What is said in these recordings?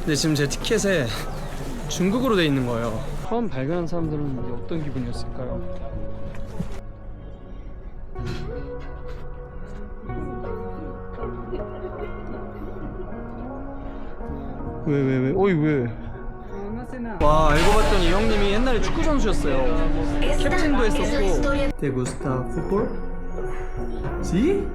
근데 지금 제 티켓에 중국어로 돼 있는 거예요. 처음 발견한 사람들은 이게 어떤 기분이었을까요? 왜? 어이 왜? 와, 알고 봤더니 이 형님이 옛날에 축구 선수였어요. 캡틴도 했었고. ¿Te gusta fútbol? ¿Sí?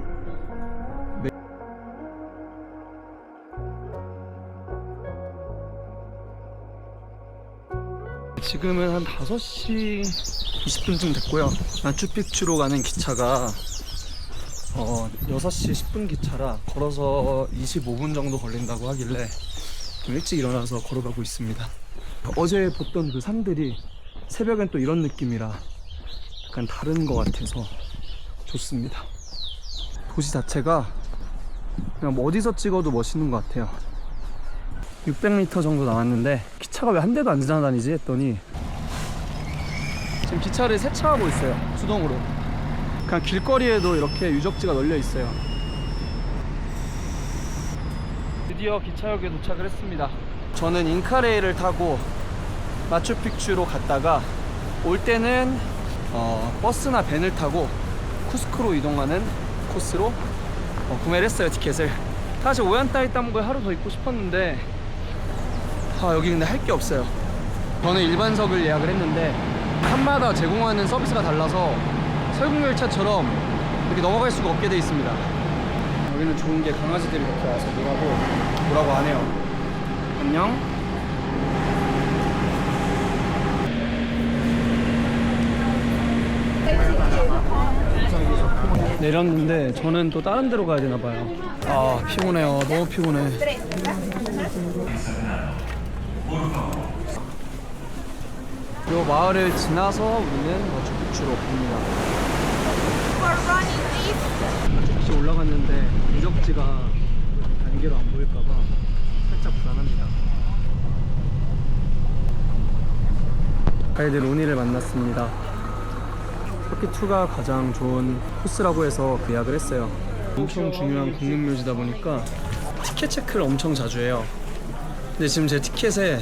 지금은 한 5시 20분쯤 됐고요. 마추픽추로 가는 기차가 6시 10분 기차라 걸어서 25분 정도 걸린다고 하길래 좀 일찍 일어나서 걸어가고 있습니다. 어제 봤던 그 산들이 새벽엔 또 이런 느낌이라 약간 다른 것 같아서 좋습니다. 도시 자체가 그냥 뭐 어디서 찍어도 멋있는 것 같아요. 600m 정도 나왔는데 기차가 왜 한 대도 안 지나다니지 했더니 지금 기차를 세차하고 있어요. 수동으로. 그냥 길거리에도 이렇게 유적지가 널려 있어요. 드디어 기차역에 도착을 했습니다. 저는 인카레이를 타고 마추픽추로 갔다가 올 때는 버스나 밴을 타고 쿠스코로 이동하는 코스로 구매를 했어요. 티켓을. 사실 오얀따이따무고에 하루 더 있고 싶었는데 여기 근데 할 게 없어요. 저는 일반석을 예약을 했는데 칸마다 제공하는 서비스가 달라서 설국열차처럼 이렇게 넘어갈 수가 없게 돼 있습니다. 여기는 좋은 게 강아지들이 이렇게 와서 뭐라고 안 해요. 안녕. 내렸는데 저는 또 다른 데로 가야 되나 봐요. 아, 피곤해요. 너무 피곤해. 이 마을을 지나서 우리는 마추픽추로 갑니다. 마추픽추 올라갔는데 유적지가 단계로 안 보일까봐 살짝 불안합니다. 가이드 로니를 만났습니다. 터키2가 가장 좋은 코스라고 해서 예약을 했어요. 엄청 중요한 국립묘지다 보니까 티켓 체크를 엄청 자주 해요. 근데 지금 제 티켓에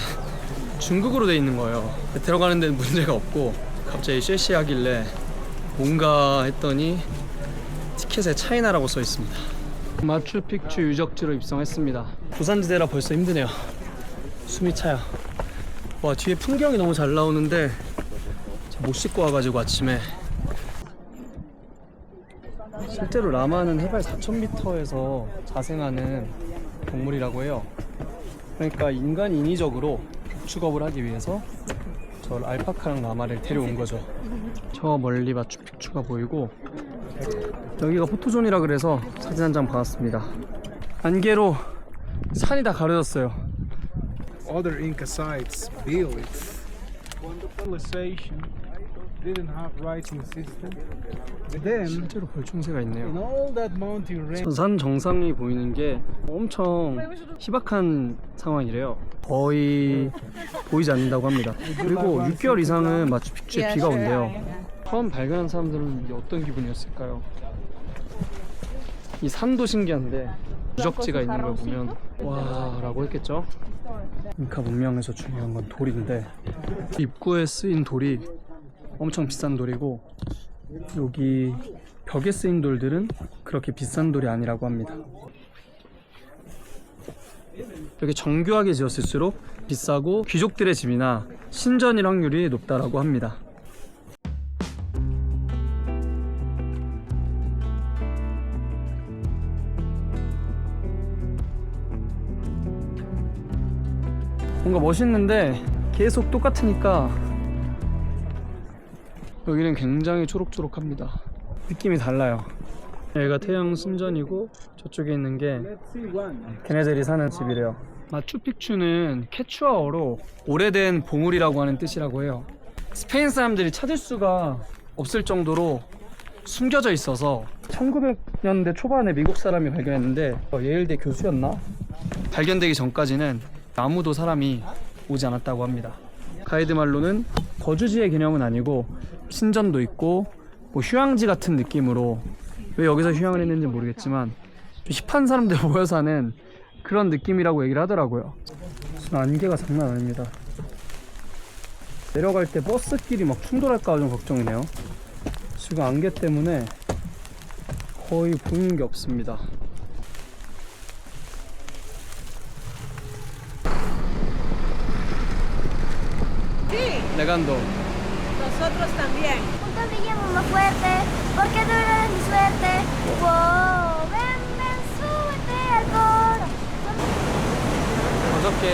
중국어로 돼 있는 거예요. 들어가는 데는 문제가 없고 갑자기 쉐시하길래 뭔가 했더니 티켓에 차이나라고 써 있습니다. 마추픽추 유적지로 입성했습니다. 부산지대라 벌써 힘드네요. 숨이 차요. 와, 뒤에 풍경이 너무 잘 나오는데 못 씻고 와가지고 아침에. 실제로 라마는 해발 4,000m에서 자생하는 동물이라고 해요. 그러니까 인간이 인위적으로 복축업을 하기 위해서 저 알파카랑 라마를 데려온 거죠. 저 멀리 마추픽추가 보이고 여기가 포토존이라 그래서 사진 한 장 받았습니다. 안개로 산이 다 가려졌어요. Other Inca sites built civilization didn't have writing system. Then 실제로 벌충새가 있네요. in all that mountain range 저 산 정상이 보이는 게 엄청 희박한 상황이래요. 거의 보이지 않는다고 합니다. 그리고 6개월 이상은 마추픽추에 비가 온대요. 처음 발견한 사람들은 이게 어떤 기분이었을까요? 이 산도 신기한데 유적지가 있는 걸 보면 와 라고 했겠죠? 잉카 문명에서 중요한 건 돌인데 입구에 쓰인 돌이 엄청 비싼 돌이고 여기 벽에 쓰인 돌들은 그렇게 비싼 돌이 아니라고 합니다. 이렇게 정교하게 지었을수록 비싸고 귀족들의 집이나 신전일 확률이 높다라고 합니다. 뭔가 멋있는데 계속 똑같으니까 여기는 굉장히 초록초록합니다. 느낌이 달라요. 여기가 태양 신전이고 저쪽에 있는 게 걔네들이 사는 집이래요. 마추픽추는 케추아어로 오래된 보물이라고 하는 뜻이라고 해요. 스페인 사람들이 찾을 수가 없을 정도로 숨겨져 있어서 1900년대 초반에 미국 사람이 발견했는데 예일대 교수였나? 발견되기 전까지는 아무도 사람이 오지 않았다고 합니다. 가이드 말로는 거주지의 개념은 아니고 신전도 있고 뭐 휴양지 같은 느낌으로, 왜 여기서 휴양을 했는지 모르겠지만 힙한 사람들 모여 사는 그런 느낌이라고 얘기를 하더라고요. 무슨 안개가 장난 아닙니다. 내려갈 때 버스끼리 막 충돌할까 좀 걱정이네요. 지금 안개 때문에 거의 보이는 게 없습니다. Negando. Nosotros también. Juntos brillamos más fuerte, porque tú eres mi suerte. Wow, ven, ven, súbete al coro. 어저께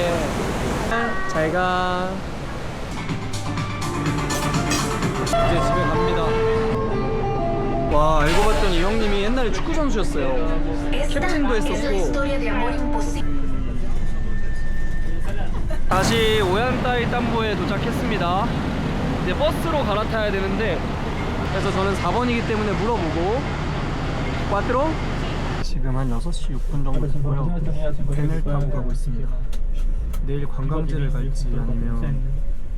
잘가. 이제 집에 갑니다. 와, 알고 봤더니 이 형님이 옛날에 축구 선수였어요. 캡틴도 했었고. 다시 오얀따이 땀보에 도착했습니다. 이제 버스로 갈아타야 되는데, 그래서 저는 4번이기 때문에 물어보고 꽈트로? 지금 한 6시 6분 정도 됐고요. 벤을 타고 가고 있습니다. 내일 관광지를 갈지 아니면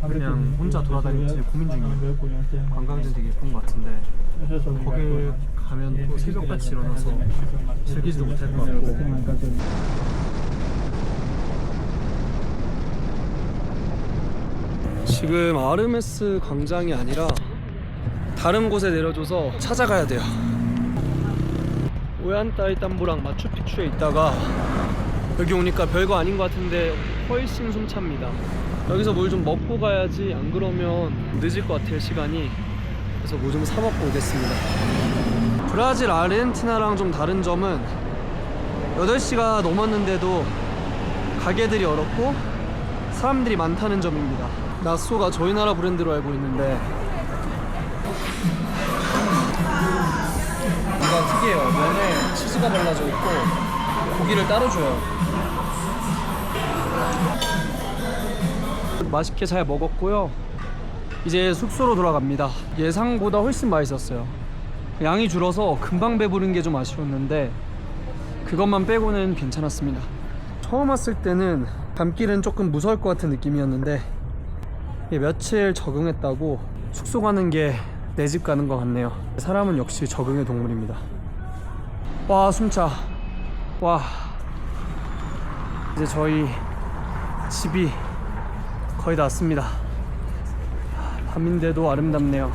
그냥 혼자 돌아다닐지 고민 중이에요. 관광지는 되게 예쁜 것 같은데 거길 가면 또 새벽같이 일어나서 즐기지도 못할 것 같고. 지금 아르메스 광장이 아니라 다른 곳에 내려줘서 찾아가야 돼요. 오얀따이 땀보랑 마추픽추에 있다가 여기 오니까 별거 아닌 것 같은데 훨씬 숨찹니다. 여기서 뭘 좀 먹고 가야지, 안 그러면 늦을 것 같아요, 시간이. 그래서 뭐 좀 사 먹고 오겠습니다. 브라질, 아르헨티나랑 좀 다른 점은 8시가 넘었는데도 가게들이 얼었고 사람들이 많다는 점입니다. 나쏘가 저희 나라 브랜드로 알고 있는데 뭔가 특이해요. 면에 치즈가 발라져 있고 고기를 따로 줘요. 맛있게 잘 먹었고요. 이제 숙소로 돌아갑니다. 예상보다 훨씬 맛있었어요. 양이 줄어서 금방 배부른 게 좀 아쉬웠는데 그것만 빼고는 괜찮았습니다. 처음 왔을 때는 밤길은 조금 무서울 것 같은 느낌이었는데 며칠 적응했다고 숙소 가는 게 내 집 가는 것 같네요. 사람은 역시 적응의 동물입니다. 와, 숨차. 와, 이제 저희 집이 거의 다 왔습니다. 밤인데도 아름답네요.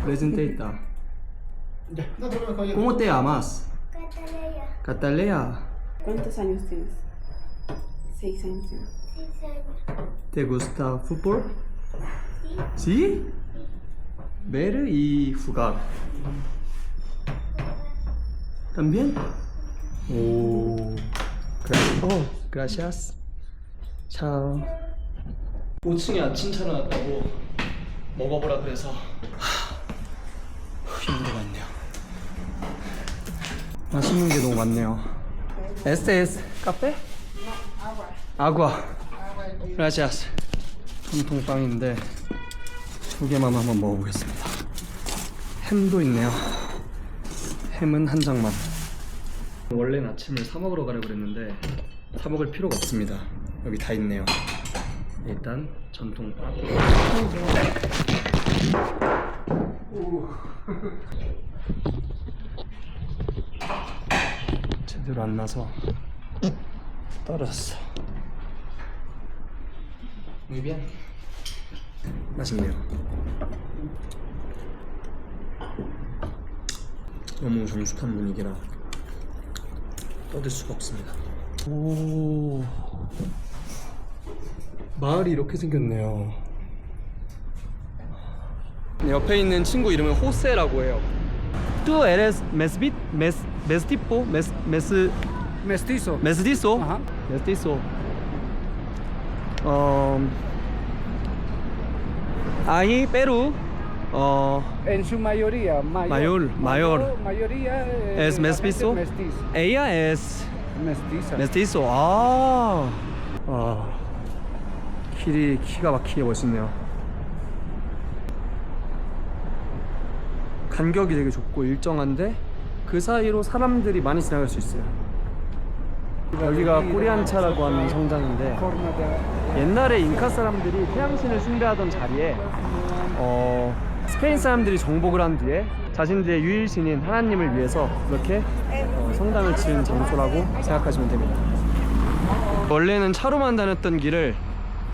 레진테이타. ¿Cómo te llamas? Catalea, Catalea. ¿Cuántos años tienes? 6 años. 6 años. ¿Te gusta fútbol? ¿Sí? Ver y jugar. ¿También? Oh, gracias. Chao. 5층에 아침 차려놨다고 먹어보라 그래서 힘들어 있네요. 맛있는 게 너무 많네요. Este es café? Agua. Gracias. 전통빵인데 두 개만 한번 먹어보겠습니다. 햄도 있네요. 햄은 한 장만. 원래는 아침을 사 먹으러 가려고 그랬는데 사 먹을 필요가 없습니다. 여기 다 있네요. 일단 전통빵. 제대로 안 나서 떨어졌어. Muy bien. 맛있네요. 너무 정숙한 분위기라 떠들 수가 없습니다. 오, 마을이 이렇게 생겼네요. 옆에 있는 친구 이름은 호세라고 해요. Tú eres mestizo? Mestizo. Mestizo? Ajá. Mestizo. Ahí Perú. En su mayoría, Mayor. mayoría Es la mestizo. gente mestiza. Ella es Mestiza. mestizo. 길이 기가 막히게 멋있네요. 간격이 되게 좁고 일정한데 그 사이로 사람들이 많이 지나갈 수 있어요. 여기가 코리안차라고 하는 성당인데 Forma de- 옛날에 잉카 사람들이 태양신을 숭배하던 자리에 스페인 사람들이 정복을 한 뒤에 자신들의 유일신인 하나님을 위해서 이렇게 성당을 지은 장소라고 생각하시면 됩니다. 원래는 차로만 다녔던 길을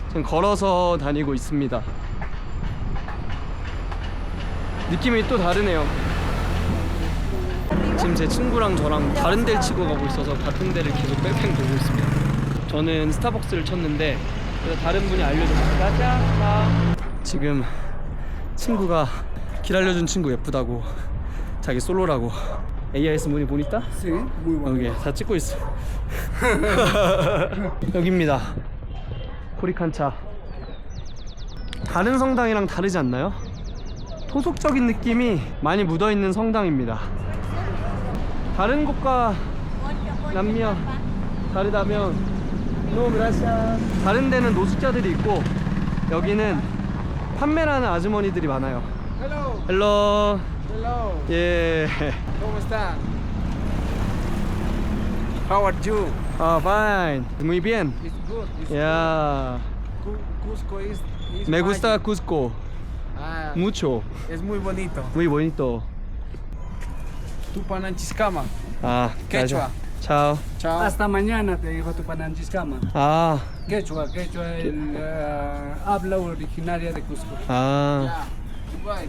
지금 걸어서 다니고 있습니다. 느낌이 또 다르네요. 지금 제 친구랑 저랑 다른 데를 치고 가고 있어서 같은 데를 계속 뺑뺑 돌고 있습니다. 저는 스타벅스를 쳤는데 그래서 다른 분이 알려줬어요. 가자. 지금 친구가 길 알려준 친구 예쁘다고, 자기 솔로라고. AIS 문이 보니까? Sí, muy bueno. 여기 다 찍고 있어. 여기입니다. 코리칸차. 다른 성당이랑 다르지 않나요? 토속적인 느낌이 많이 묻어있는 성당입니다. 다른 곳과 남미와 다르다면 No gracias. 다른 데는 노숙자들이 있고 여기는 판매를 하는 아주머니들이 많아요. Hello. 헬로. Hello. 예. ¿Cómo está? How are you? 아, fine. Muy bien. It's good. It's Yeah. good. Cusco is Me gusta magic. Cusco. Ah, Mucho. es muy bonito. Muy bonito. Tupananchiscama. 아, Quechua. Chao. Chao. Hasta mañana, te dijo Tupananchiscama. 아, Quechua, quechua es el habla originaria de Cusco. 아. Bye.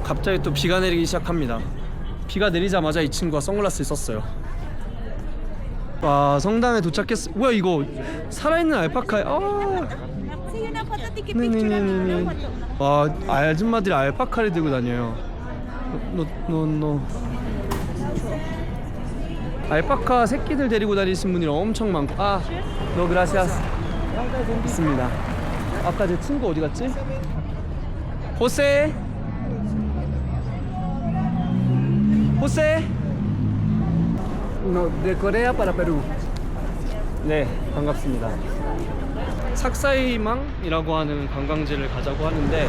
갑자기 또 비가 내리기 시작합니다. 비가 내리자마자 이 친구가 선글라스를 썼어요. 와, 성당에 도착했어. 뭐야 이거 살아있는 알파카. 아. 네네네네. 와, 아줌마들이 알파카를 들고 다녀요. 노. 알파카 새끼들 데리고 다니신 분이 엄청 많고. 아, 노 그라시아스. 있습니다. 아까 제 친구 어디 갔지? 호세? 호세? No, de Corea para Perú. 네, 반갑습니다. 삭사이망이라고 하는 관광지를 가자고 하는데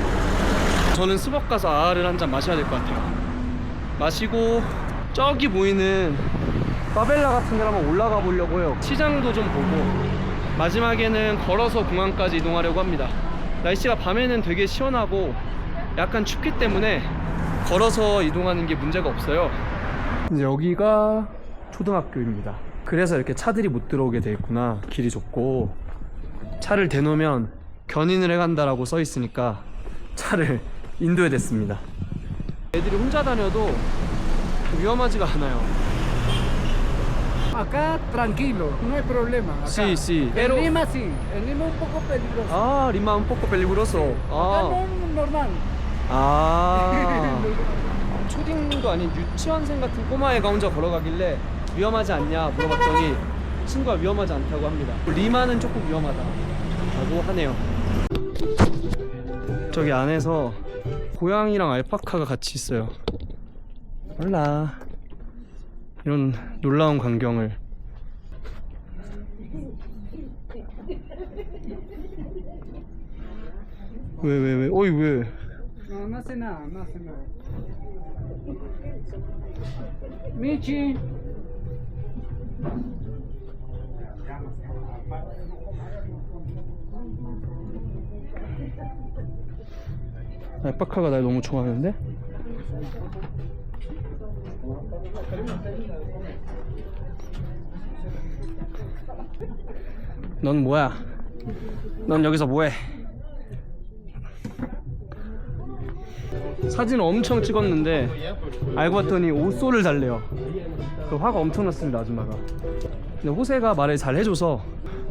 저는 스벅 가서 아아를 한 잔 마셔야 될 것 같아요. 마시고 저기 보이는 파벨라 같은 데 한번 올라가 보려고 해요. 시장도 좀 보고 마지막에는 걸어서 공항까지 이동하려고 합니다. 날씨가 밤에는 되게 시원하고 약간 춥기 때문에 걸어서 이동하는 게 문제가 없어요. 이제 여기가 초등학교입니다. 그래서 이렇게 차들이 못 들어오게 돼 있구나. 길이 좁고 차를 대놓으면 견인을 해간다라고 써 있으니까 차를 인도에 댔습니다. 애들이 혼자 다녀도 위험하지가 않아요. Acá tranquilo, no hay problema. Acá. Sí, sí. En Lima sí, en Lima un poco peligroso. 아, 리마 un poco peligroso. Acá 아, no, normal. 아. 초딩도 아닌 유치원생 같은 꼬마애가 혼자 걸어가길래 위험하지 않냐 물어봤더니 친구가 위험하지 않다고 합니다. 리마는 조금 위험하다라고 하네요. 저기 안에서 고양이랑 알파카가 같이 있어요. 몰라. 이런 놀라운 광경을. 왜? 어이 왜? No, no hace nada, no hace nada. Michi. 알파카가 날 너무 좋아하는데? 넌 뭐야? 넌 여기서 뭐해? 사진을 엄청 찍었는데 알고 봤더니 옷소를 달래요. 그 화가 엄청 났습니다, 아줌마가. 근데 호세가 말을 잘 해줘서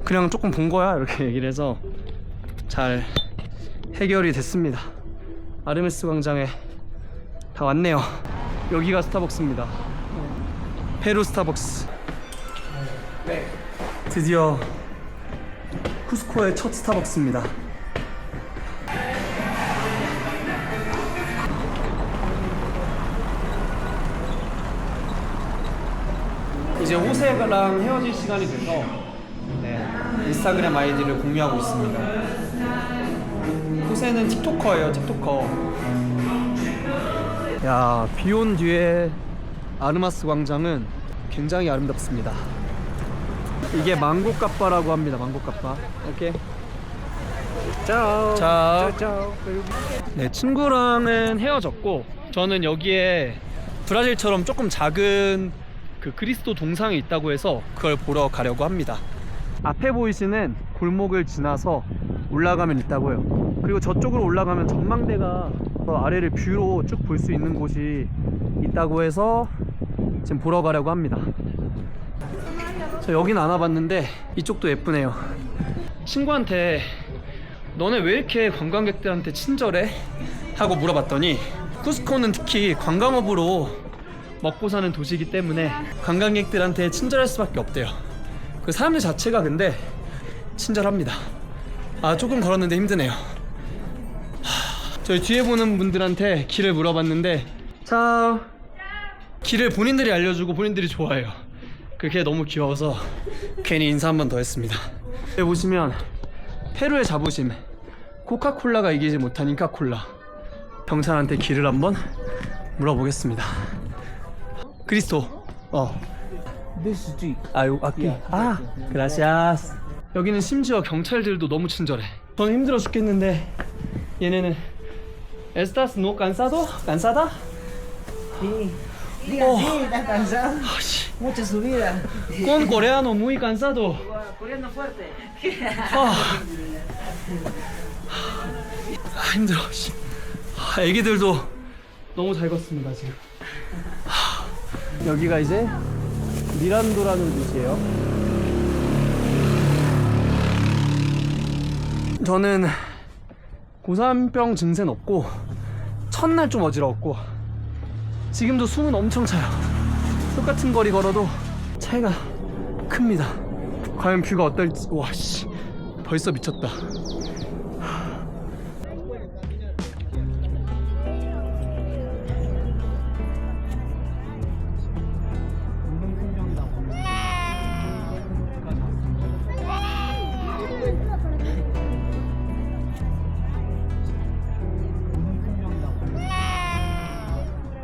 그냥 조금 본 거야 이렇게 얘기를 해서 잘 해결이 됐습니다. 아르메스 광장에 다 왔네요. 여기가 스타벅스입니다. 페루 스타벅스. 드디어 쿠스코의 첫 스타벅스입니다. 이제 호세랑 헤어질 시간이 돼서 인스타그램 아이디를 공유하고 있습니다. 호세는 틱토커예요, 틱토커. 야, 비온 뒤에 아르마스 광장은 굉장히 아름답습니다. 이게 망고까빠라고 합니다. 망고까빠. 오케이. Chao. 자, Chao. 네, 친구랑은 헤어졌고 저는 여기에 브라질처럼 조금 작은 그 그리스도 동상이 있다고 해서 그걸 보러 가려고 합니다. 앞에 보이시는 골목을 지나서 올라가면 있다고요. 그리고 저쪽으로 올라가면 전망대가 저 아래를 뷰로 쭉 볼 수 있는 곳이 있다고 해서 지금 보러 가려고 합니다. 저 여긴 안 와봤는데 이쪽도 예쁘네요. 친구한테 너네 왜 이렇게 관광객들한테 친절해? 하고 물어봤더니 쿠스코는 특히 관광업으로 먹고 사는 도시이기 때문에 관광객들한테 친절할 수밖에 없대요. 그 사람들 자체가 근데 친절합니다. 아, 조금 걸었는데 힘드네요. 저희 뒤에 보는 분들한테 길을 물어봤는데 참 길을 본인들이 알려주고 본인들이 좋아해요. 그게 너무 귀여워서 괜히 인사 한 번 더 했습니다. 여기 보시면 페루의 자부심, 코카콜라가 이기지 못한 잉카콜라. 경찰한테 길을 한번 물어보겠습니다. 크리스토. This street. aquí. gracias. 여기는 심지어 경찰들도 너무 친절해. 저는 힘들어 죽겠는데 얘네는 ¿Estás no cansado? ¿Cansada? Sí, diga, sí, estás cansado. Mucha subida. Con coreano muy cansado. Coreano fuerte. 힘들어. 애기들도 너무 잘 걷습니다 지금. 여기가 이제 미란도라는 곳이에요. 저는 고산병 증세는 없고 첫날 좀 어지러웠고 지금도 숨은 엄청 차요. 똑같은 거리 걸어도 차이가 큽니다. 과연 뷰가 어떨지. 와씨, 벌써 미쳤다.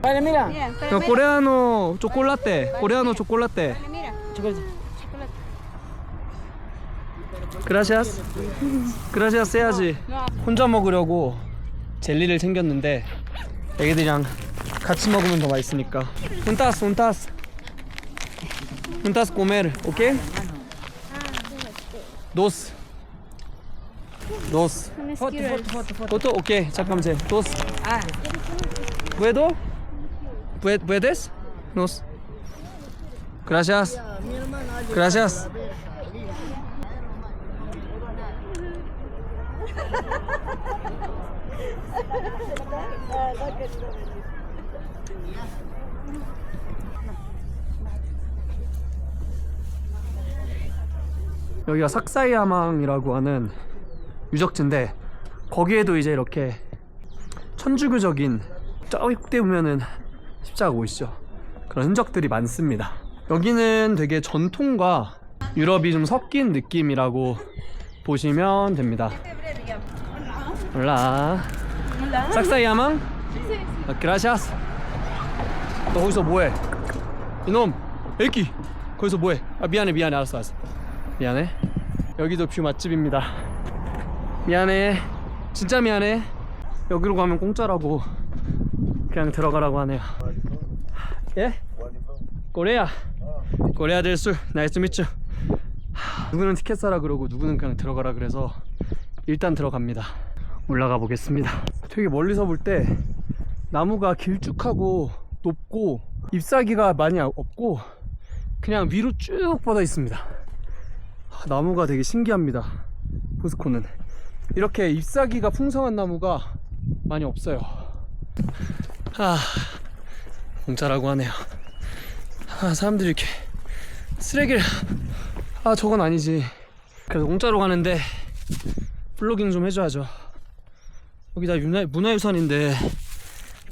Vale, mira. 코레아노 초콜라떼. 코레아노 초콜라떼. 그라시아스. 그라시아스 해야지. 혼자 먹으려고 젤리를 챙겼는데 애기들이랑 같이 먹으면 더 맛있으니까. 운타스 comer, ¿ok? Dos. Foto, ok, 잠깐만. Dos. ¿Puedes? Nos. Gracias. Gracias. 여기가 삭사이야망이라고 하는 유적지인데 거기에도 이제 이렇게 천주교적인 저기 끝에 보면은 십자가 보이시죠? 그런 흔적들이 많습니다. 여기는 되게 전통과 유럽이 좀 섞인 느낌이라고 보시면 됩니다. 올라. 삭사이야망? 그라시아스. 너 거기서 뭐해? 이놈 애기 거기서 뭐해? 아 미안해 알았어. 미안해. 여기도 뷰 맛집입니다. 미안해. 진짜 미안해. 여기로 가면 공짜라고 그냥 들어가라고 하네요. 예? 코레아 델 술. 나이스 투 미츠. 누구는 티켓 사라 그러고 누구는 그냥 들어가라 그래서 일단 들어갑니다. 올라가 보겠습니다. 되게 멀리서 볼 때 나무가 길쭉하고 높고 잎사귀가 많이 없고 그냥 위로 쭉 뻗어 있습니다. 나무가 되게 신기합니다. 쿠스코는 이렇게 잎사귀가 풍성한 나무가 많이 없어요. 공짜라고 하네요. 사람들이 이렇게 쓰레기를 저건 아니지. 그래서 공짜로 가는데 플로깅 좀 해줘야죠. 여기 다 문화유산인데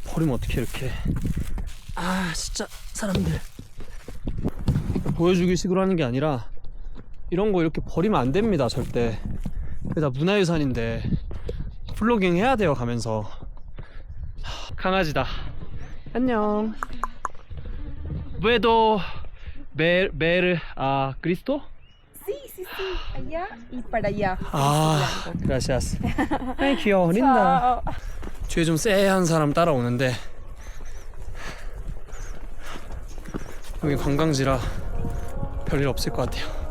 버리면 어떡해 이렇게. 진짜 사람들 보여주기 식으로 하는 게 아니라 이런 거 이렇게 버리면 안 됩니다 절대. 그게 다 문화유산인데 플로깅 해야 돼요 가면서. 강아지다. 안녕. Puedo ver a Cristo? Sí, allá y para allá. gracias. 아이 귀여워. 린다. 뒤에 좀 쎄한 사람 따라오는데 여기 관광지라 별일 없을 것 같아요.